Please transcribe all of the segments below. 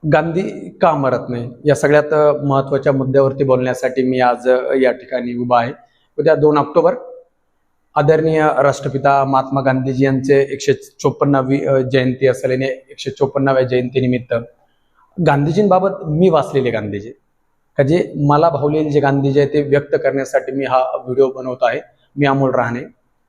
गांधी का मरत नाही या सगळ्यात महत्वाच्या मुद्द्यावरती बोलण्यासाठी मी आज या ठिकाणी उभा आहे. उद्या 2 ऑक्टोबर आदरणीय राष्ट्रपिता महात्मा गांधीजी यांचे 154वी जयंती असलेल्या 154व्या जयंतीनिमित्त गांधीजींबाबत मी वाचलेले गांधीजी का जे मला भावलेले जे गांधीजी आहे ते व्यक्त करण्यासाठी मी हा व्हिडिओ बनवत आहे. मी अमोल राहणे,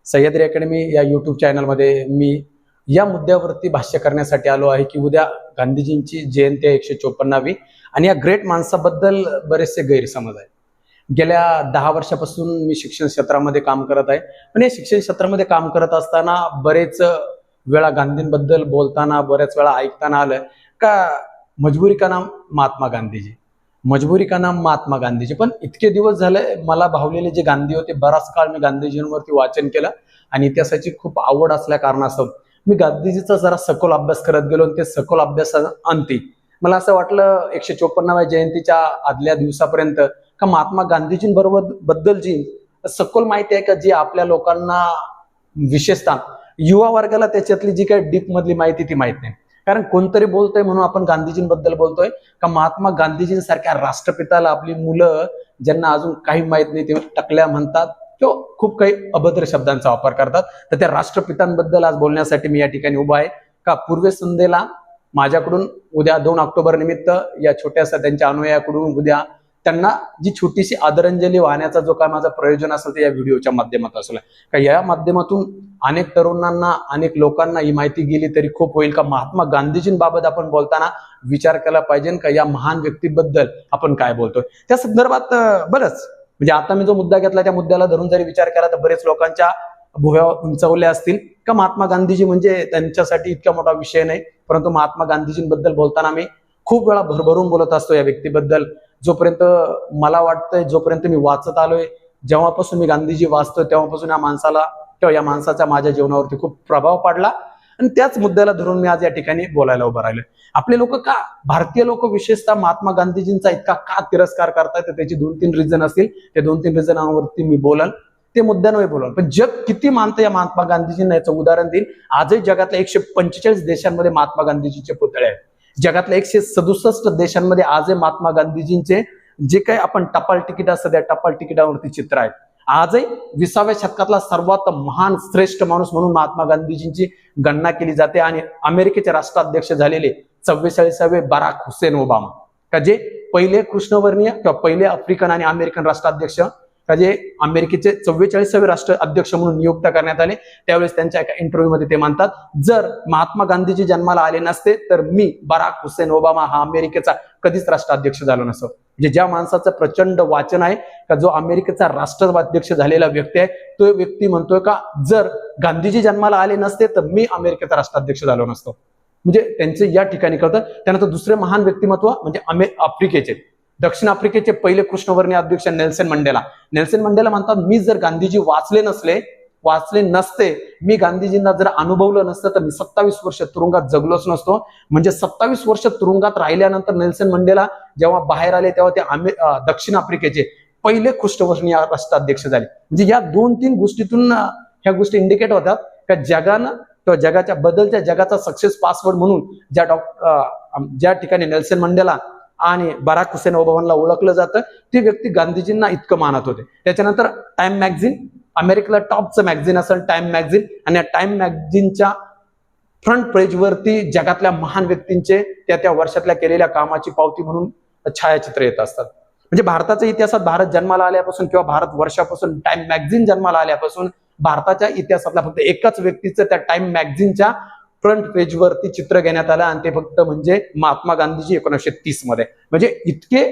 सह्याद्री अकॅडमी या यूट्यूब चॅनलमध्ये मी या मुद्द्यावरती भाष्य करण्यासाठी आलो आहे की उद्या गांधीजींची जयंती आहे 154वी आणि या ग्रेट माणसाबद्दल बरेचसे गैरसमज आहे. गेल्या 10 वर्षापासून मी शिक्षण क्षेत्रामध्ये काम करत आहे. पण या शिक्षण क्षेत्रामध्ये काम करत असताना बरेच वेळा गांधींबद्दल बोलताना बऱ्याच वेळा ऐकताना आलं का मजबुरी का नाम महात्मा गांधीजी, मजबुरी का नाम महात्मा गांधीजी. पण इतके दिवस झाले मला भावलेले जे गांधी होते, बराच काळ मी गांधीजींवरती वाचन केलं आणि इतिहासाची खूप आवड असल्या कारणास्तव मी गांधीजीचा जरा सखोल अभ्यास करत गेलो आणि ते सखोल अभ्यासाअंती मला असं वाटलं 154व्या जयंतीच्या आदल्या दिवसापर्यंत का महात्मा गांधीजींबरोबर बद्दलची सखोल माहिती आहे का जी आपल्या लोकांना विशेषतः युवा वर्गाला त्याच्यातली जी काही डीप मधली माहिती ती माहित नाही. कारण कोणतरी बोलतोय म्हणून आपण गांधीजींबद्दल बोलतोय का महात्मा गांधीजींसारख्या राष्ट्रपिताला आपली मुलं ज्यांना अजून काही माहित नाही ते टकल्या म्हणतात किंवा खूप काही अभद्र शब्दांचा वापर करतात. तर त्या राष्ट्रपितांबद्दल आज बोलण्यासाठी मी या ठिकाणी उभा आहे. का पूर्वसंध्येला माझ्याकडून उद्या 2 ऑक्टोबर निमित्त या छोट्याशा त्यांच्या अनुयायाकडून उद्या त्यांना जी छोटीशी आदरांजली वाहण्याचा जो काय माझा प्रयोजन असेल ते या व्हिडिओच्या माध्यमातून असेल. का या माध्यमातून अनेक तरुणांना अनेक लोकांना ही माहिती गेली तरी खूप होईल का महात्मा गांधीजींबाबत आपण बोलताना विचार केला पाहिजे का या महान व्यक्तीबद्दल आपण काय बोलतोय. त्या संदर्भात बरंच म्हणजे आता मी जो मुद्दा घेतला त्या मुद्द्याला धरून जरी विचार केला तर बरेच लोकांच्या भुवया उंचावल्या असतील का महात्मा गांधीजी म्हणजे त्यांच्यासाठी इतका मोठा विषय नाही. परंतु महात्मा गांधीजींबद्दल बोलताना मी खूप वेळा भरभरून बोलत असतो या व्यक्तीबद्दल. जोपर्यंत मला वाटतंय, जोपर्यंत मी वाचत आलोय, जेव्हापासून मी गांधीजी वाचतोय तेव्हापासून या माणसाला किंवा या माणसाचा माझ्या जीवनावरती खूप प्रभाव पडला आणि त्याच मुद्द्याला धरून मी आज या ठिकाणी बोलायला उभं राहिलोय. आपले लोक का, भारतीय लोक विशेषतः महात्मा गांधीजींचा इतका का तिरस्कार करतायत तर त्याची 2-3 रिझन असतील. ते 2-3 रिझनावरती मी बोलाल, ते मुद्द्यांवर बोलाल. पण जग किती मानतं या महात्मा गांधीजींना याचं उदाहरण देईल. आजही जगातल्या 145 देशांमध्ये महात्मा गांधीजीचे पुतळे आहेत. जगातल्या 167 देशांमध्ये आजही महात्मा गांधीजींचे जे काही आपण टपाल तिकीट असतं त्या टपाल तिकिटावरती चित्र आहेत. आजही 20व्या शतकातला सर्वात महान श्रेष्ठ माणूस म्हणून महात्मा गांधीजींची गणना केली जाते. आणि अमेरिकेचे राष्ट्राध्यक्ष झालेले 44वे बराक हुसेन ओबामा का जे पहिले कृष्णवर्णीय किंवा पहिले आफ्रिकन आणि अमेरिकन राष्ट्राध्यक्ष का जे अमेरिकेचे 44वे राष्ट्राध्यक्ष म्हणून नियुक्त करण्यात आले. त्यावेळेस त्यांच्या एका इंटरव्ह्यू मध्ये ते म्हणतात, जर महात्मा गांधीजी जन्माला आले नसते तर मी बराक हुसेन ओबामा हा अमेरिकेचा कधीच राष्ट्राध्यक्ष झालो नसतो. म्हणजे ज्या माणसाचं प्रचंड वाचन आहे का जो अमेरिकेचा राष्ट्राध्यक्ष झालेला व्यक्ती आहे तो व्यक्ती म्हणतोय का जर गांधीजी जन्माला आले नसते तर मी अमेरिकेचा राष्ट्राध्यक्ष झालो नसतो. म्हणजे त्यांचे या ठिकाणी कळतं. त्यानंतर दुसरे महान व्यक्तिमत्व म्हणजे आफ्रिकेचे, दक्षिण आफ्रिकेचे पहिले कृष्णवर्णीय अध्यक्ष नेल्सन मंडेला. नेल्सन मंडेला म्हणतात, मी जर गांधीजी वाचले नसते, मी गांधीजींना जर अनुभवलं नसतं तर मी 27 वर्ष तुरुंगात जगलोच नसतो. म्हणजे 27 वर्ष तुरुंगात राहिल्यानंतर नेल्सन मंडेला जेव्हा बाहेर आले तेव्हा ते दक्षिण आफ्रिकेचे पहिले कृष्णवर्णीय राष्ट्राध्यक्ष झाले. म्हणजे या 2-3 गोष्टीतून ह्या गोष्टी इंडिकेट होतात का जगानं किंवा जगाच्या बदलत्या जगाचा सक्सेस पासवर्ड म्हणून ज्या ठिकाणी नेल्सन मंडेला आणि बराक हुसेन ओबामाला ओळखलं जातं ती व्यक्ती गांधीजींना इतकं मानत होते. त्याच्यानंतर टाइम मॅगझिन, अमेरिकेला टॉपचं मॅगझिन असेल टाइम मॅगझिन, आणि या टाइम मॅगझिनच्या फ्रंट पेजवरती जगातल्या महान व्यक्तींचे त्या वर्षातल्या केलेल्या कामाची पावती म्हणून छायाचित्र येत असतात. म्हणजे भारताच्या इतिहासात भारत जन्माला आल्यापासून किंवा भारत वर्षापासून टाइम मॅगझिन जन्माला आल्यापासून भारताच्या इतिहासातला फक्त एकाच व्यक्तीचं त्या टाइम मॅगझिनच्या फ्रंट पेजवरती चित्र घेण्यात आलं आणि ते फक्त म्हणजे महात्मा गांधीजी 1930 मध्ये. म्हणजे इतके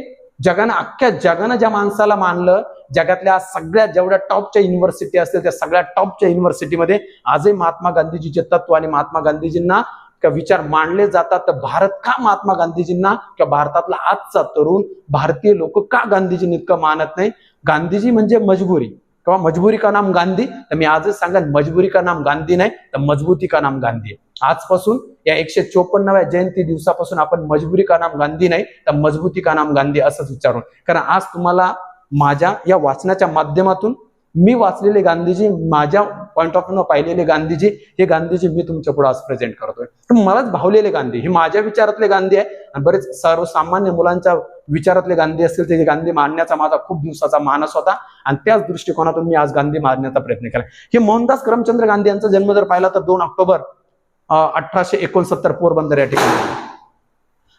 जगानं, अख्ख्या जगानं ज्या माणसाला मानलं, जगातल्या सगळ्या जेवढ्या टॉपच्या युनिव्हर्सिटी असतील त्या सगळ्या टॉपच्या युनिव्हर्सिटीमध्ये आजही महात्मा गांधीजीचे तत्व आणि महात्मा गांधीजींना विचार मांडले जातात. तर भारत का महात्मा गांधीजींना किंवा भारतातला आजचा तरुण भारतीय लोक का गांधीजींना इतकं मानत नाही. गांधीजी म्हणजे मजबुरी किंवा मजबुरी का नाम गांधी. तर मी आजच सांगा, मजबुरी का नाम गांधी नाही तर मजबूती का नाम गांधी. आजपासून या 154व्या जयंती दिवसापासून आपण मजबुरी का नाम गांधी नाही तर मजबूती का नाम गांधी असंच विचारून. कारण आज तुम्हाला माझ्या या वाचनाच्या माध्यमातून मी वाचलेले गांधीजी, माझ्या पॉइंट ऑफ व्ह्यू पाहिलेले गांधीजी, हे गांधीजी मी तुमच्या पुढे आज प्रेझेंट करतोय. मलाच भावलेले गांधी, हे माझ्या विचारातले गांधी आहे. आणि बरेच सर्वसामान्य मुलांच्या विचारातले गांधी असतील ते गांधी मांडण्याचा माझा खूप दिवसाचा मानस होता आणि त्याच दृष्टिकोनातून मी आज गांधी मांडण्याचा प्रयत्न केला. हे मोहनदास करमचंद गांधी यांचा जन्म जर पाहिला तर 2 ऑक्टोबर 1869 पोरबंदर या ठिकाणी,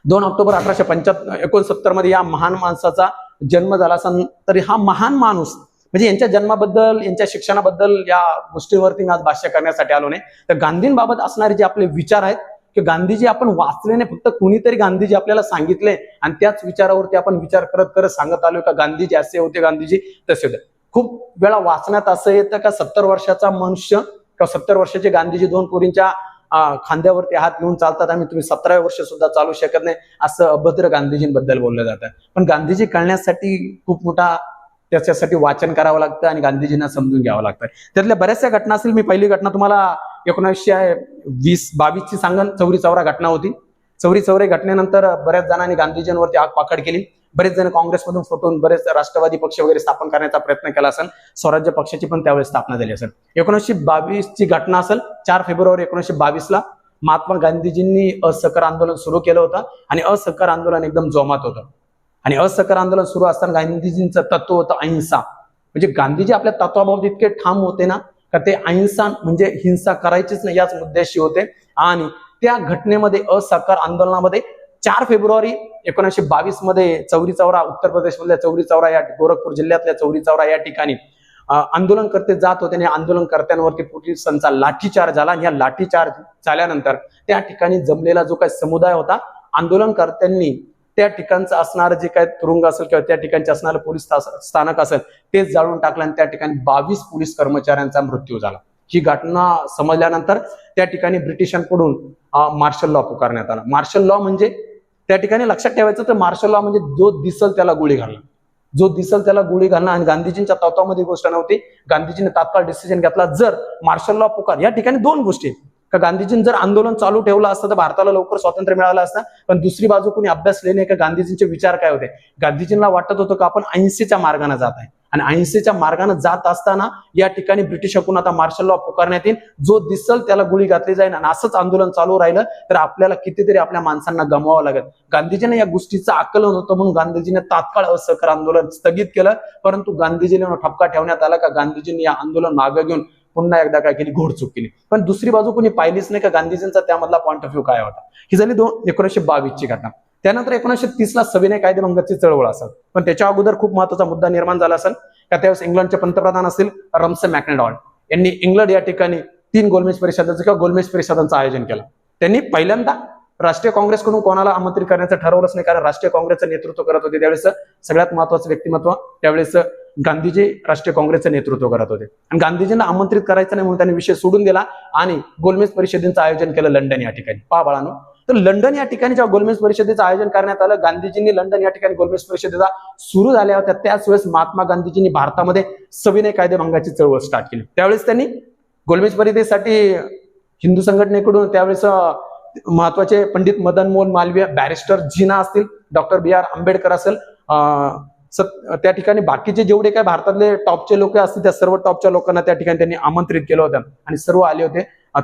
2 ऑक्टोबर 1869 मध्ये या महान माणसाचा जन्म झाला असेल. तरी हा महान माणूस म्हणजे यांच्या जन्माबद्दल, यांच्या शिक्षणाबद्दल या गोष्टीवरती मी आज भाष्य करण्यासाठी आलो नाही. तर गांधींबाबत असणारे जे आपले विचार आहेत की गांधीजी आपण वाचले नाही, फक्त कुणीतरी गांधीजी आपल्याला सांगितले आणि त्याच विचारावरती आपण विचार करत करत सांगत आलो का गांधीजी असे होते, गांधीजी तसे होते. खूप वेळा वाचण्यात असं येतं का 70 वर्षाचा मनुष्य किंवा 70 वर्षाचे गांधीजी 2 पोरींच्या खांद्यावरती हात घेऊन चालतात आणि तुम्ही 17व्या वर्ष सुद्धा चालू शकत नाही असं अभद्र गांधीजींबद्दल बोललं जातं. पण गांधीजी कळण्यासाठी खूप मोठा त्याच्यासाठी वाचन करावं लागतं आणि गांधीजींना समजून घ्यावं लागतं. त्यातल्या बऱ्याचशा घटना असेल. मी पहिली घटना तुम्हाला 1922 ची सांगन. चौरी चौरा घटना होती. चौरी चौरा घटनेनंतर बऱ्याच जणांनी गांधीजींवरती आग पाखड केली. बरेच जण काँग्रेसमधून फुटून बरेच राष्ट्रवादी पक्ष वगैरे स्थापन करण्याचा प्रयत्न केला असेल. स्वराज्य पक्षाची पण त्यावेळेस स्थापना झाली असेल. 1922 ची घटना असेल. 4 फेब्रुवारी 1922 महात्मा गांधीजींनी असहकार आंदोलन सुरू केलं होतं आणि असहकार आंदोलन एकदम जोमात होतं. आणि असहकार आंदोलन सुरू असताना गांधीजींचं तत्व होतं अहिंसा. म्हणजे गांधीजी आपल्या तत्वाबाबत इतके ठाम होते ना का ते अहिंसा म्हणजे हिंसा करायचीच नाही याच मुद्द्याशी होते. आणि त्या घटनेमध्ये असहकार आंदोलनामध्ये 4 फेब्रुवारी 1922 मध्ये चौरी चौरा, उत्तर प्रदेशमधल्या चौरी चौरा या गोरखपूर जिल्ह्यातल्या चौरी चौरा या ठिकाणी आंदोलनकर्ते जात होते आणि आंदोलनकर्त्यांवरती पोलिसांचा लाठीचार्ज झाला. आणि या लाठीचार्ज झाल्यानंतर त्या ठिकाणी जमलेला जो काही समुदाय होता, आंदोलनकर्त्यांनी त्या ठिकाणचं असणारं जे काही तुरुंग असेल किंवा त्या ठिकाणचे असणारं पोलीस स्थानक असेल तेच जाळून टाकलं आणि त्या ठिकाणी 22 पोलीस कर्मचाऱ्यांचा मृत्यू झाला. ही घटना समजल्यानंतर त्या ठिकाणी ब्रिटिशांकडून मार्शल लॉ पुकारण्यात आला. मार्शल लॉ म्हणजे त्या ठिकाणी लक्षात ठेवायचं तर मार्शल लॉ म्हणजे जो दिसल त्याला गोळी घालणं, जो दिसल त्याला गोळी घालणं. आणि गांधीजींच्या तत्वामध्ये गोष्ट नव्हती. गांधीजींनी तात्काळ डिसिजन घेतला जर मार्शल लॉ पुकार. या ठिकाणी 2 गोष्टी का गांधीजींनी जर आंदोलन चालू ठेवलं असतं तर भारताला लवकर स्वातंत्र्य मिळालं असतं. पण दुसरी बाजू कोणी अभ्यासले नाही का गांधीजींचे विचार काय होते. गांधीजींना वाटत होतं का आपण अहिंसेच्या मार्गाने जात आहे आणि अहिंसेच्या मार्गाने जात असताना या ठिकाणी ब्रिटिशांकडून आता मार्शल लॉ पुकारण्यात येईल, जो दिसल त्याला गोळी घातली जाईल. आणि असंच आंदोलन चालू राहिलं तर आपल्याला कितीतरी आपल्या माणसांना गमवावं लागेल. गांधीजींना या गोष्टीचं आकलन होतं म्हणून गांधीजीने तात्काळ असहकार आंदोलन स्थगित केलं. परंतु गांधीजींना ठपका ठेवण्यात आला का गांधीजींनी या आंदोलन मागे घेऊन पुन्हा एकदा काय केली, घोडचूक केली. पण दुसरी बाजू कोणी पाहिलीच नाही का गांधीजींचा त्यामधला पॉईंट ऑफ व्ह्यू काय होता. ही झाली 1922 ची घटना. त्यानंतर 1930 सविनय कायदेभंगाची चळवळ असेल. पण त्याच्या अगोदर खूप महत्वाचा मुद्दा निर्माण झाला असेल का त्यावेळेस इंग्लंडचे पंतप्रधान असतील रमसे मॅकडॉनल्ड यांनी इंग्लंड या ठिकाणी 3 गोलमेज परिषदांचं किंवा गोलमेज परिषदांचं आयोजन केलं. त्यांनी पहिल्यांदा राष्ट्रीय काँग्रेसकडून कोणाला आमंत्रित करण्याचं ठरवलंच नाही, कारण राष्ट्रीय काँग्रेसचं नेतृत्व करत होते त्यावेळेस सगळ्यात महत्वाचं व्यक्तिमत्व त्यावेळेस गांधीजी राष्ट्रीय काँग्रेसचं नेतृत्व करत होते. आणि गांधीजींना आमंत्रित करायचं नाही म्हणून त्यांनी विषय सोडून दिला आणि गोलमेज परिषदेचं आयोजन केलं लंडन या ठिकाणी. पहा बाळांनो, तर लंडन या ठिकाणी जेव्हा गोलमेज परिषदेचं आयोजन करण्यात आलं, गांधीजींनी लंडन या ठिकाणी गोलमेज परिषदेचा सुरू झाल्या होत्या त्याच वेळेस महात्मा गांधीजींनी भारतामध्ये सविनय कायदेभंगाची चळवळ स्टार्ट केली. त्यावेळेस त्यांनी गोलमेज परिषदेसाठी हिंदू संघटनेकडून त्यावेळेस महत्वाचे पंडित मदन मोहन मालवीय, बॅरिस्टर जीना असतील, डॉक्टर B.R. आंबेडकर असेल, त्या ठिकाणी बाकीचे जेवढे काय भारतातले टॉपचे लोक असतील त्या सर्व टॉपच्या लोकांना त्या ठिकाणी त्यांनी आमंत्रित केलं होतं आणि सर्व आले होते.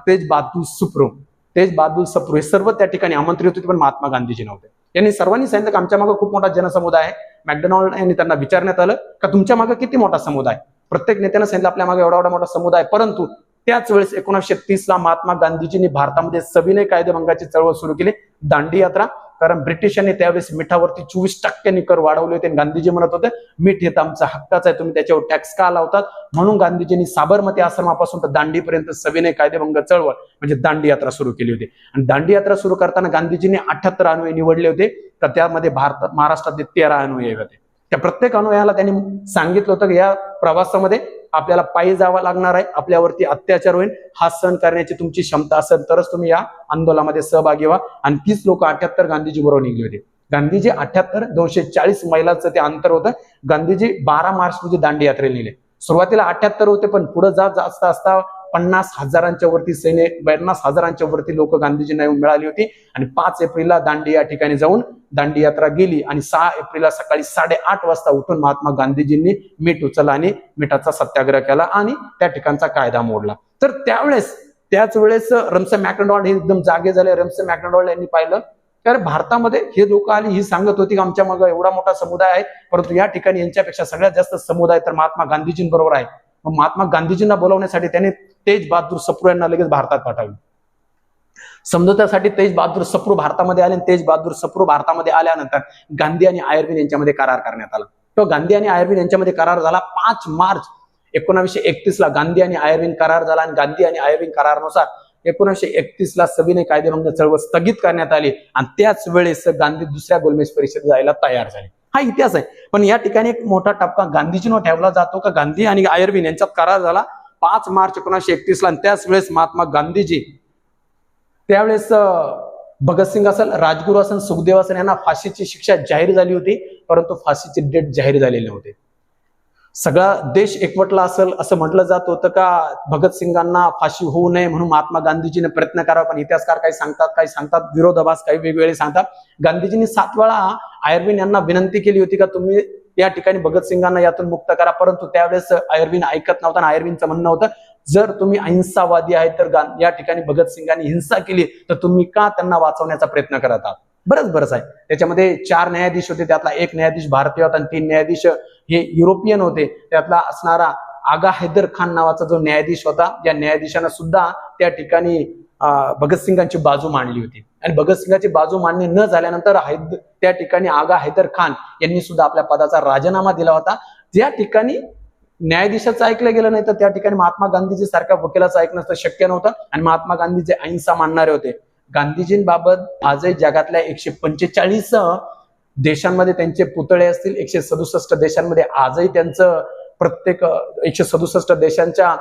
तेज बहादूर सप्रू हे सर्व त्या ठिकाणी आमंत्रित होते, पण महात्मा गांधीजी नव्हते. यांनी सर्वांनी सांगितलं की आमच्या मागे खूप मोठा जनसमुदाय आहे. मॅकडॉनल्ड यांनी त्यांना विचारण्यात आलं का तुमच्या मागे किती मोठा समुदाय. प्रत्येक नेत्यानं सांगितलं आपल्या मागे एवढा मोठा समुदाय. परंतु त्याच वेळेस 1930 महात्मा गांधीजींनी भारतामध्ये सविनय कायदेभंगाची चळवळ सुरू केली, दांडी यात्रा. कारण ब्रिटिशांनी त्यावेळेस मिठावरती 24% कर वाढवले होते. गांधीजी म्हणत होते मीठ हे तर आमचा हक्काच आहे, तुम्ही त्याच्यावर टॅक्स का लावतात. म्हणून गांधीजींनी साबरमती आश्रमापासून तर दांडीपर्यंत सविनय कायदेभंग चळवळ म्हणजे दांडी यात्रा सुरू केली होती. आणि दांडी यात्रा सुरू करताना गांधीजींनी 78 अनुयायी निवडले होते, तर त्यामध्ये महाराष्ट्रातले 13 अनुयायी होते. त्या प्रत्येक अनुयायाला त्यांनी सांगितलं होतं की या प्रवासामध्ये आपल्याला पायी जावं लागणार आहे, आपल्यावरती अत्याचार होईल, हा सहन करण्याची तुमची क्षमता असेल तरच तुम्ही या आंदोलनामध्ये सहभागी व्हा. आणि 30 लोक 78 गांधीजी बरोबर निघले होते. गांधीजी 78 240 मैलाचं ते अंतर होतं. गांधीजी 12 मार्च रोजी दांडी यात्रेला निघाले. सुरुवातीला 78 होते, पण पुढे जास्त असता 50,000च्या वरती सैनिक, 50,000च्या वरती लोक गांधीजींना येऊन मिळाली होती. आणि 5 एप्रिलला दांडी या ठिकाणी जाऊन दांडी यात्रा गेली आणि 6 एप्रिलला सकाळी 8:30 वाजता उठून महात्मा गांधीजींनी मीठ उचलला आणि मिठाचा सत्याग्रह केला आणि त्या ठिकाणचा कायदा मोडला. तर त्याच वेळेस रमसे मॅकडॉनल्ड हे एकदम जागे झाले. रमसे मॅकडॉनल्ड यांनी पाहिलं कारण भारतामध्ये हे लोक आली ही सांगत होती की आमच्या मागे एवढा मोठा समुदाय आहे, परंतु या ठिकाणी यांच्यापेक्षा सगळ्यात जास्त समुदाय तर महात्मा गांधीजींबरोबर आहे. मग महात्मा गांधीजींना बोलवण्यासाठी त्यांनी तेज बहादूर सप्रू यांना लगेच भारतात पाठवलं. समझोत्यासाठी तेज बहादूर सप्रू भारतामध्ये आले आणि तेज बहादूर सप्रू भारतामध्ये आल्यानंतर गांधी आणि आयर्विन यांच्यामध्ये करार करण्यात आला. तो गांधी आणि आयर्विन यांच्यामध्ये करार झाला 5 मार्च 1931 ला गांधी आणि आयर्विन करार झाला आणि गांधी आणि आयर्विन करारानुसार 1931 ला सविनय कायदेभंग चळवळ स्थगित करण्यात आली आणि त्याच वेळेस गांधी दुसऱ्या गोलमेज परिषदेत जायला तयार झाले. हा इतिहास आहे. पण या ठिकाणी एक मोठा टप्पा गांधीजींवर ठेवला जातो का गांधी आणि आयर्विन यांच्यात करार झाला 5 मार्च 1931 ला आणि त्याच वेळेस महात्मा गांधीजी त्यावेळेस भगतसिंग असेल, राजगुरू असेल, सुखदेव असेल यांना फाशीची शिक्षा जाहीर झाली होती, परंतु फाशीची डेट जाहीर झालेली नव्हती. सगळा देश एकवटला असेल असं म्हटलं जात होतं का भगतसिंगांना फाशी होऊ नये म्हणून महात्मा गांधीजीने प्रयत्न करावा. पण इतिहासकार काही सांगतात विरोधाभास काही वेगवेगळे सांगतात. गांधीजींनी 7 वेळा आयर्विन यांना विनंती केली होती का तुम्ही या ठिकाणी भगतसिंगांना यातून मुक्त करा, परंतु त्यावेळेस आयर्विन ऐकत नव्हता आणि आयर्विनचं म्हणणं होतं जर तुम्ही अहिंसावादी आहे तर या ठिकाणी भगतसिंगांनी हिंसा केली तर तुम्ही का त्यांना वाचवण्याचा प्रयत्न करत आहात. बरंच आहे. त्याच्यामध्ये 4 न्यायाधीश होते, त्यातला 1 न्यायाधीश भारतीय होता आणि 3 न्यायाधीश हे युरोपियन होते. त्यातला असणारा आगा हैदर खान नावाचा जो न्यायाधीश होता, या न्यायाधीशानं सुद्धा त्या ठिकाणी भगतसिंगांची बाजू मांडली होती आणि भगतसिंगाची बाजू मांडणी न झाल्यानंतर त्या ठिकाणी आगा हैदर खान यांनी सुद्धा आपल्या पदाचा राजीनामा दिला होता. ज्या ठिकाणी न्यायाधीशाचं ऐकलं गेलं नाही तर त्या ठिकाणी महात्मा गांधीजी सारख्या वकिलाचं ऐकणं शक्य नव्हतं आणि महात्मा गांधीजी अहिंसा मानणारे होते. गांधीजींबाबत आजही जगातल्या 145 देशांमध्ये त्यांचे पुतळे असतील, 167 देशांमध्ये आजही त्यांचं प्रत्येक 167 देशांच्या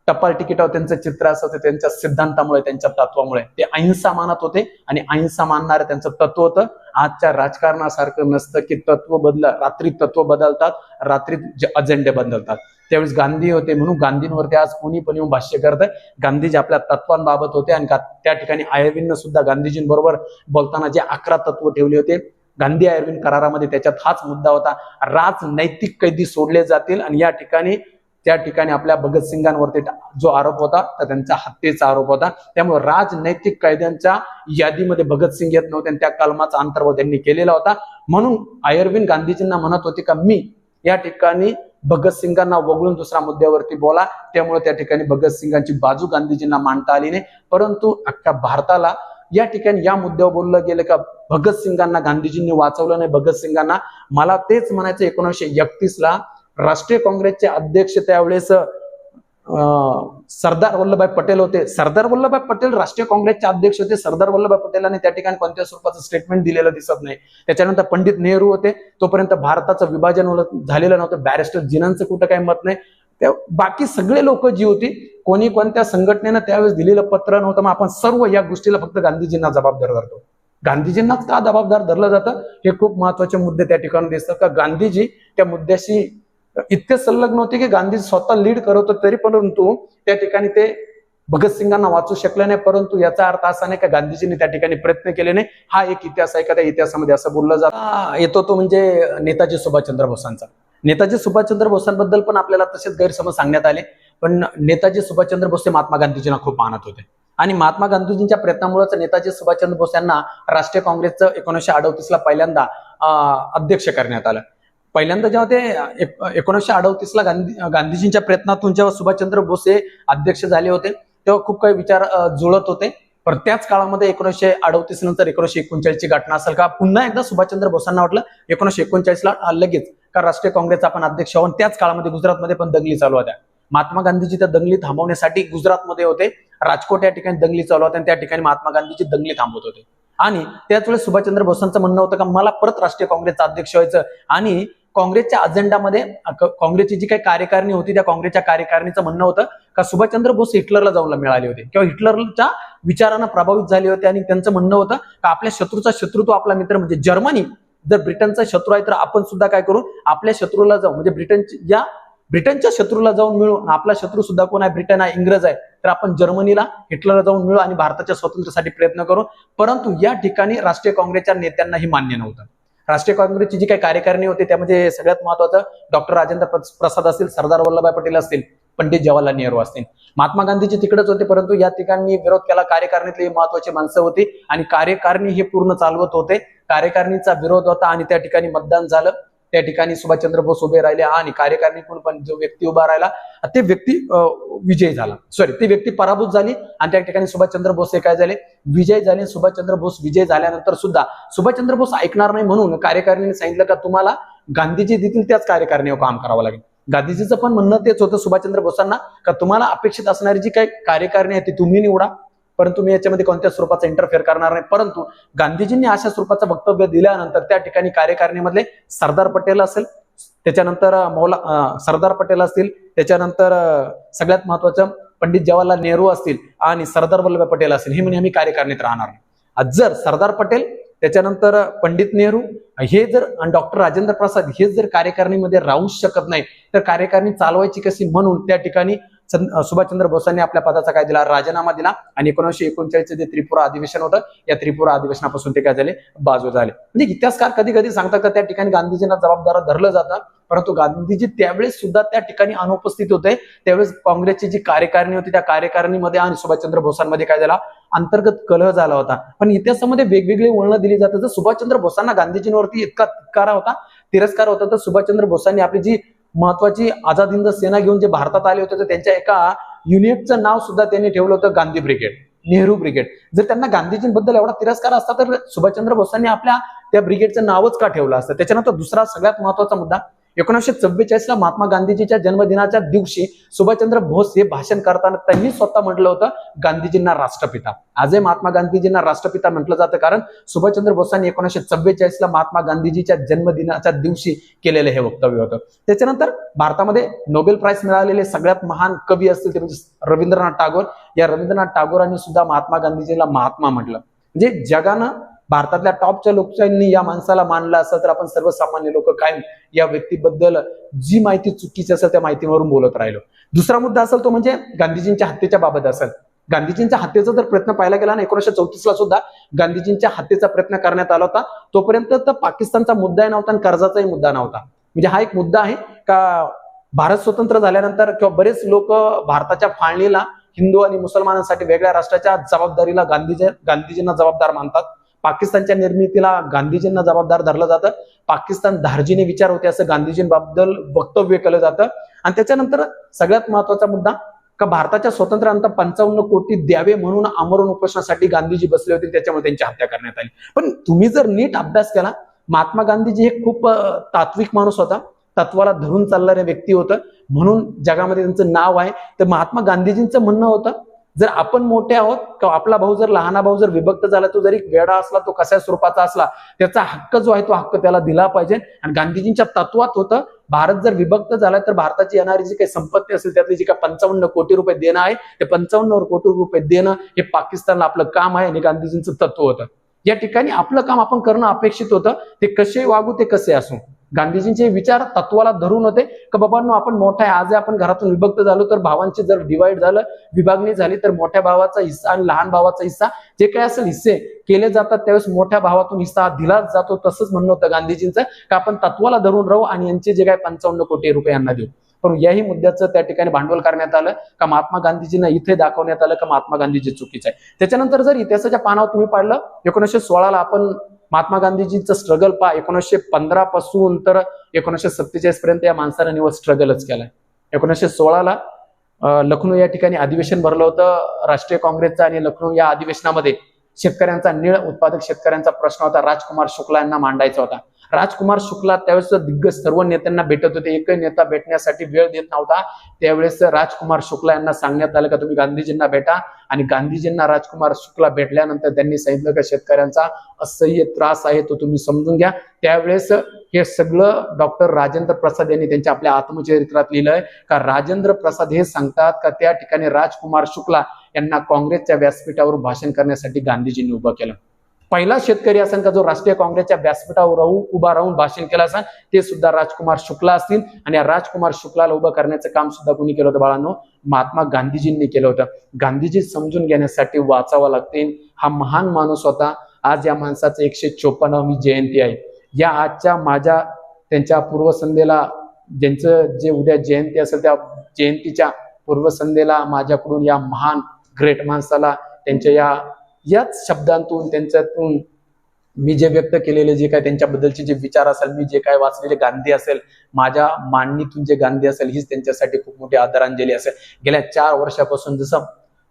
टपाल तिकिटावर त्यांचं चित्र असतं. त्यांच्या सिद्धांतामुळे, त्यांच्या तत्वामुळे ते अहिंसा मानत होते आणि अहिंसा मानणारं त्यांचं तत्व होतं. आजच्या राजकारणासारखं नसतं की रात्री तत्व बदलतात, रात्री अजेंडे बदलतात. त्यावेळेस गांधी होते म्हणून गांधींवरती आज कोणी पण येऊन भाष्य करतं. गांधीजी आपल्या तत्वांबाबत होते आणि त्या ठिकाणी आयर्विननं सुद्धा गांधीजींबरोबर बोलताना जे 11 तत्व ठेवले होते गांधी आयर्विन करारामध्ये, त्याच्यात हाच मुद्दा होता. राजनैतिक कैदी सोडले जातील आणि या ठिकाणी त्या ठिकाणी आपल्या भगतसिंगांवरती जो आरोप होता तर त्यांचा हत्येचा आरोप होता. त्यामुळे राजनैतिक कैद्यांच्या यादीमध्ये भगतसिंग येत नव्हते आणि त्या कलमाचा अंतर्भाव त्यांनी केलेला होता. म्हणून आयर्विन गांधीजींना म्हणत होते का मी या ठिकाणी भगतसिंगांना वगळून दुसऱ्या मुद्द्यावरती बोला. त्यामुळे त्या ठिकाणी भगतसिंगांची बाजू गांधीजींना मांडता आली नाही. परंतु अख्ख्या भारताला या ठिकाणी या मुद्द्यावर बोललं गेलं का भगतसिंगांना गांधीजींनी वाचवलं नाही. भगतसिंगांना मला तेच म्हणायचं 1931 ला राष्ट्रीय काँग्रेसचे अध्यक्ष त्यावेळेस सरदार वल्लभभाई पटेल होते. सरदार वल्लभभाई पटेल राष्ट्रीय काँग्रेसचे अध्यक्ष होते. सरदार वल्लभभाई पटेलांनी त्या ठिकाणी कोणत्या स्वरूपाचं स्टेटमेंट दिलेलं दिसत नाही. त्याच्यानंतर पंडित नेहरू होते, तोपर्यंत भारताचं विभाजन झालेलं नव्हतं. बॅरिस्टर जिनांचं कुठं काही मत नाही. त्या बाकी सगळे लोक जी होती कोणी कोणत्या संघटनेनं त्यावेळेस दिलेलं पत्र नव्हतं. मग आपण सर्व या गोष्टीला फक्त गांधीजींना जबाबदार धरतो. गांधीजींनाच का जबाबदार धरलं जातं हे खूप महत्वाचे मुद्दे त्या ठिकाणी दिसतात. का गांधीजी त्या मुद्द्याशी इतके संलग्न होते की गांधीजी स्वतः लीड करत होते तरी परंतु त्या ठिकाणी ते भगतसिंगांना वाचू शकले नाही. परंतु याचा अर्थ असा नाही का गांधीजींनी त्या ठिकाणी प्रयत्न केले नाही. हा एक इतिहास आहे का त्या इतिहासामध्ये असं बोललं जातं. येतो तो म्हणजे नेताजी सुभाषचंद्र बोसांचा. नेताजी सुभाषचंद्र बोसांबद्दल पण आपल्याला तसेच गैरसमज सांगण्यात आले. पण नेताजी सुभाषचंद्र बोस हे महात्मा गांधीजींना खूप मानत होते आणि महात्मा गांधीजींच्या प्रयत्नामुळेच नेताजी सुभाषचंद्र बोस यांना राष्ट्रीय काँग्रेसचं 1938 ला पहिल्यांदा अध्यक्ष करण्यात आलं. पहिल्यांदा जेव्हा ते 1938 ला गांधीजींच्या प्रयत्नातून जेव्हा सुभाषचंद्र बोस हे अध्यक्ष झाले होते तेव्हा खूप काही विचार जुळत होते. पण त्याच काळामध्ये 1938 नंतर 1939 ची घटना असेल का पुन्हा एकदा सुभाषचंद्र बोसांना वाटलं 1939 ला लगेच का राष्ट्रीय काँग्रेसचा आपण अध्यक्ष व्हावं. त्याच काळामध्ये गुजरातमध्ये पण दंगली चालू होत्या. महात्मा गांधीजी त्या दंगली थांबवण्यासाठी गुजरातमध्ये होते. राजकोट या ठिकाणी दंगली चालू होत्या आणि त्या ठिकाणी महात्मा गांधीजी दंगली थांबवत होते. आणि त्याच वेळेस सुभाषचंद्र बोसांचं म्हणणं होतं का मला परत राष्ट्रीय काँग्रेसचा अध्यक्ष व्हायचं आणि काँग्रेसच्या अजेंडामध्ये काँग्रेसची जी काही कार्यकारिणी होती त्या काँग्रेसच्या कार्यकारिणीचं म्हणणं होतं का सुभाषचंद्र बोस हिटलरला जाऊन मिळाले होते किंवा हिटलरच्या विचारांना प्रभावित झाले होते आणि त्यांचं म्हणणं होतं का आपल्या शत्रूचा शत्रू तो आपला मित्र म्हणजे जर्मनी जर ब्रिटनचा शत्रू आहे तर आपण सुद्धा काय करू आपल्या शत्रूला जाऊ म्हणजे ब्रिटनच्या शत्रूला जाऊन मिळू. आपला शत्रू सुद्धा कोण आहे ब्रिटन आहे इंग्रज आहे तर आपण जर्मनीला हिटलरला जाऊन मिळू आणि भारताच्या स्वातंत्र्यासाठी प्रयत्न करू. परंतु या ठिकाणी राष्ट्रीय काँग्रेसच्या नेत्यांनाही मान्य नव्हतं. राष्ट्रीय काँग्रेसची जी काही कार्यकारिणी होती त्यामध्ये सगळ्यात महत्वाचं डॉक्टर राजेंद्र प्रसाद असतील, सरदार वल्लभभाई पटेल असतील, पंडित जवाहरलाल नेहरू असतील. महात्मा गांधीजी तिकडेच होते, परंतु या ठिकाणी विरोध केला. कार्यकारिणीतली महत्वाची माणसं होती आणि कार्यकारिणी हे पूर्ण चालवत होते. कार्यकारिणीचा विरोध होता आणि त्या ठिकाणी मतदान झालं. त्या ठिकाणी सुभाषचंद्र बोस उभे राहिले आणि कार्यकारिणीतून पण जो व्यक्ती उभा राहिला ते व्यक्ती विजयी झाला. ती व्यक्ती पराभूत झाली आणि त्या ठिकाणी सुभाषचंद्र बोस हे काय झाले, विजय झाले. सुभाषचंद्र बोस विजय झाल्यानंतर सुद्धा सुभाषचंद्र बोस ऐकणार नाही म्हणून कार्यकारिणीने सांगितलं का तुम्हाला गांधीजी देतील त्याच कार्यकारिणीवर काम करावं लागेल. गांधीजीचं पण म्हणणं तेच होतं सुभाषचंद्र बोसांना का तुम्हाला अपेक्षित असणारी जी काही कार्यकारिणी आहे ती तुम्ही निवडा, परंतु मी याच्यामध्ये कोणत्या स्वरूपाचा इंटरफेअर करणार नाही. परंतु गांधीजींनी अशा स्वरूपाचं वक्तव्य दिल्यानंतर त्या ठिकाणी कार्यकारिणीमधले सरदार पटेल असेल, त्याच्यानंतर सरदार पटेल असतील, त्याच्यानंतर सगळ्यात महत्वाचं पंडित जवाहरलाल नेहरू असतील आणि सरदार वल्लभभाई पटेल असतील, हे म्हणे आम्ही कार्यकारिणीत राहणार नाही. जर सरदार पटेल, त्याच्यानंतर पंडित नेहरू हे जर आणि डॉक्टर राजेंद्र प्रसाद हे जर कार्यकारिणीमध्ये राहू शकत नाही तर कार्यकारिणी चालवायची कशी, म्हणून त्या ठिकाणी सुभाषचंद्र बोसांनी आपल्या पदाचा काय दिला, राजीनामा दिला आणि 1939 जे त्रिपुरा अधिवेशन होतं या त्रिपुरा अधिवेशनापासून ते काय झाले, बाजू झाले. म्हणजे इतिहासकार कधी कधी सांगतात का त्या ठिकाणी गांधीजींना जबाबदार धरलं जातं, परंतु गांधीजी त्यावेळेस सुद्धा त्या ठिकाणी अनुपस्थित होते. त्यावेळेस काँग्रेसची जी कार्यकारिणी होती त्या कार्यकारिणीमध्ये आणि सुभाषचंद्र बोसांमध्ये काय झाला, अंतर्गत कलह झाला होता. पण इतिहासामध्ये वेगवेगळी वळणं दिली जातात. जर सुभाषचंद्र बोसांना गांधीजींवरती इतका तिरस्कार होता तर सुभाषचंद्र बोसांनी आपली जी महत्वाची आझाद हिंद सेना घेऊन जे भारतात आले होते तर त्यांच्या एका युनिटचं नाव सुद्धा त्यांनी ठेवलं होतं गांधी ब्रिगेड, नेहरू ब्रिगेड. जर त्यांना गांधीजींबद्दल एवढा तिरस्कार असता तर सुभाषचंद्र बोसांनी आपल्या त्या ब्रिगेडचं नावच का ठेवलं असतं. त्याच्यानंतर दुसरा सगळ्यात महत्वाचा मुद्दा, 1944 ला महात्मा गांधीजीच्या जन्मदिनाच्या दिवशी सुभाषचंद्र बोस हे भाषण करताना त्यांनी स्वतः म्हटलं होतं गांधीजींना राष्ट्रपिता. आजही महात्मा गांधीजींना राष्ट्रपिता म्हटलं जातं कारण सुभाषचंद्र बोसांनी 1944 ला महात्मा गांधीजीच्या जन्मदिनाच्या दिवशी केलेलं हे वक्तव्य होतं. त्याच्यानंतर भारतामध्ये नोबेल प्राइज मिळालेले सगळ्यात महान कवी असतील ते म्हणजे रवींद्रनाथ टागोर. या रवींद्रनाथ टागोरांनी सुद्धा महात्मा गांधीजीला महात्मा म्हटलं. म्हणजे जगानं भारतातल्या टॉपच्या लोकांनी या माणसाला मानलं असं तर आपण सर्वसामान्य लोक काय या व्यक्तीबद्दल जी माहिती चुकीची असेल त्या माहितीवरून बोलत राहिलो. दुसरा मुद्दा असेल तो म्हणजे गांधीजींच्या हत्येच्या बाबत असेल. गांधीजींच्या हत्येचा जर प्रयत्न पाहायला गेला ना 1934 ला सुद्धा गांधीजींच्या हत्येचा प्रयत्न करण्यात आला होता. तोपर्यंत तर पाकिस्तानचा मुद्दाही नव्हता आणि कर्जाचाही मुद्दा नव्हता. म्हणजे हा एक मुद्दा आहे का भारत स्वतंत्र झाल्यानंतर किंवा बरेच लोक भारताच्या फाळणीला हिंदू आणि मुसलमानांसाठी वेगळ्या राष्ट्राच्या जबाबदारीला गांधीजींना जबाबदार मानतात. पाकिस्तानच्या निर्मितीला गांधीजींना जबाबदार धरलं जातं. पाकिस्तान धार्जिणे विचार होते असं गांधीजींबद्दल वक्तव्य केलं जातं. आणि त्याच्यानंतर सगळ्यात महत्वाचा मुद्दा का भारताच्या स्वातंत्र्यानंतर 55 कोटी द्यावे म्हणून आमरण उपोषणासाठी गांधीजी बसले होते, त्याच्यामुळे त्यांची हत्या करण्यात आली. पण तुम्ही जर नीट अभ्यास केला महात्मा गांधीजी हे खूप तात्विक माणूस होता, तत्वाला धरून चालणारे व्यक्ती होतं, म्हणून जगामध्ये त्यांचं नाव आहे. तर महात्मा गांधीजींचं म्हणणं होतं जर आपण मोठे आहोत किंवा आपला भाऊ जर लहाना भाऊ जर विभक्त झाला, तो जरी वेडा असला, तो कशा स्वरूपाचा असला, त्याचा हक्क जो आहे तो हक्क त्याला दिला पाहिजे. आणि गांधीजींच्या तत्वात होतं भारत जर विभक्त झाला तर भारताची येणारी जी काही संपत्ती असेल त्यातली जी काही 55 कोटी रुपये देणं आहे ते 55 कोटी रुपये देणं हे पाकिस्तानला आपलं काम आहे आणि गांधीजींचं तत्व होतं. या ठिकाणी आपलं काम आपण करणं अपेक्षित होतं. ते कसे वागू ते कसे असू, गांधीजींचे विचार तत्वाला धरून होते की बाबांनो आपण मोठा आहे. आज आपण घरातून विभक्त झालो तर भावांची जर डिवाइड झालं, विभागणी झाली तर मोठ्या भावाचा हिस्सा आणि लहान भावाचा हिस्सा जे काही असेल हिस्से केले जातात त्यावेळेस मोठ्या भावातून हिस्सा दिलाच जातो. तसंच म्हणणं होतं गांधीजींचं का आपण तत्वाला धरून राहू आणि यांचे जे काही 55 कोटी रुपये यांना देऊ. पण याही मुद्द्याचं त्या ठिकाणी भांडवल करण्यात आलं का महात्मा गांधीजींना इथे दाखवण्यात आलं का महात्मा गांधीजी चुकीचं आहे. त्याच्यानंतर जर इतिहासाच्या पानावर तुम्ही पाहिलं 1916 ला आपण महात्मा गांधीजींचं स्ट्रगल पहा. 1915 पासून तर 1947 पर्यंत या माणसाने निवड स्ट्रगलच केलाय. 1916 ला लखनौ या ठिकाणी अधिवेशन भरलं होतं राष्ट्रीय काँग्रेसचं आणि लखनौ या अधिवेशनामध्ये शेतकऱ्यांचा निळ उत्पादक शेतकऱ्यांचा प्रश्न होता राजकुमार शुक्ला यांना मांडायचा होता. राजकुमार शुक्ला त्यावेळेस दिग्गज सर्व नेत्यांना भेटत होते, एकही नेता भेटण्यासाठी वेळ देत नव्हता. त्यावेळेस राजकुमार शुक्ला यांना सांगण्यात आलं का तुम्ही गांधीजींना भेटा. आणि गांधीजींना राजकुमार शुक्ला भेटल्यानंतर त्यांनी सांगितलं का शेतकऱ्यांचा असह्य त्रास आहे तो तुम्ही समजून घ्या. त्यावेळेस हे सगळं डॉक्टर राजेंद्र प्रसाद यांनी त्यांच्या आपल्या आत्मचरित्रात लिहिलंय का राजेंद्र प्रसाद हे सांगतात का त्या ठिकाणी राजकुमार शुक्ला यांना काँग्रेसच्या व्यासपीठावर भाषण करण्यासाठी गांधीजींनी उभं केलं. पहिला शेतकरी असेल का जो राष्ट्रीय काँग्रेसच्या व्यासपीठावर उभा राहून भाषण केलं असेल ते सुद्धा राजकुमार शुक्ला असतील. आणि या राजकुमार शुक्लाला उभं करण्याचं काम सुद्धा कोणी केलं होतं बाळांनो, महात्मा गांधीजींनी केलं होतं. गांधीजी समजून घेण्यासाठी वाचावं लागते. हा महान माणूस होता. आज या माणसाचं 154वी जयंती आहे. या आजच्या त्यांच्या पूर्वसंध्येला ज्यांचं जे उद्या जयंती असेल त्या जयंतीच्या पूर्वसंध्येला माझ्याकडून या महान ग्रेट माणसाला त्यांच्या याच शब्दांतून त्यांच्यातून मी जे व्यक्त केलेले जे काय त्यांच्याबद्दलचे जे विचार असेल, मी जे काय वाचलेले गांधी असेल, माझ्या मांडणीतून जे गांधी असेल, हीच त्यांच्यासाठी खूप मोठी आदरांजली असेल. गेल्या 4 वर्षापासून जसं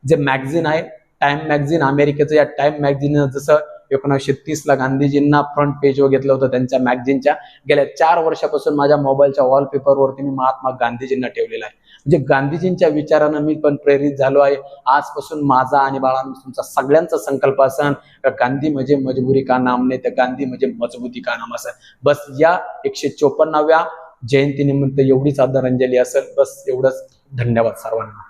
जे मॅगझिन आहे टाइम मॅगझिन अमेरिकेचं, या टाइम मॅगझिन जसं 1930ला गांधीजींना फ्रंट पेजवर घेतलं होतं त्यांच्या मॅगझिनच्या, गेल्या 4 वर्षापासून माझ्या मोबाईलच्या वॉलपेपरवरती मी महात्मा गांधीजींना ठेवलेला आहे. म्हणजे गांधीजींच्या विचारानं मी पण प्रेरित झालो आहे. आजपासून माझा आणि बाळांनो तुमचा सगळ्यांचा संकल्प असन गांधी म्हणजे मजबुरी का नाम नाही, तर गांधी म्हणजे मजबूती का नाम असेल. बस या 154व्या जयंतीनिमित्त एवढीच आदरांजली असेल. बस एवढंच. धन्यवाद सर्वांना.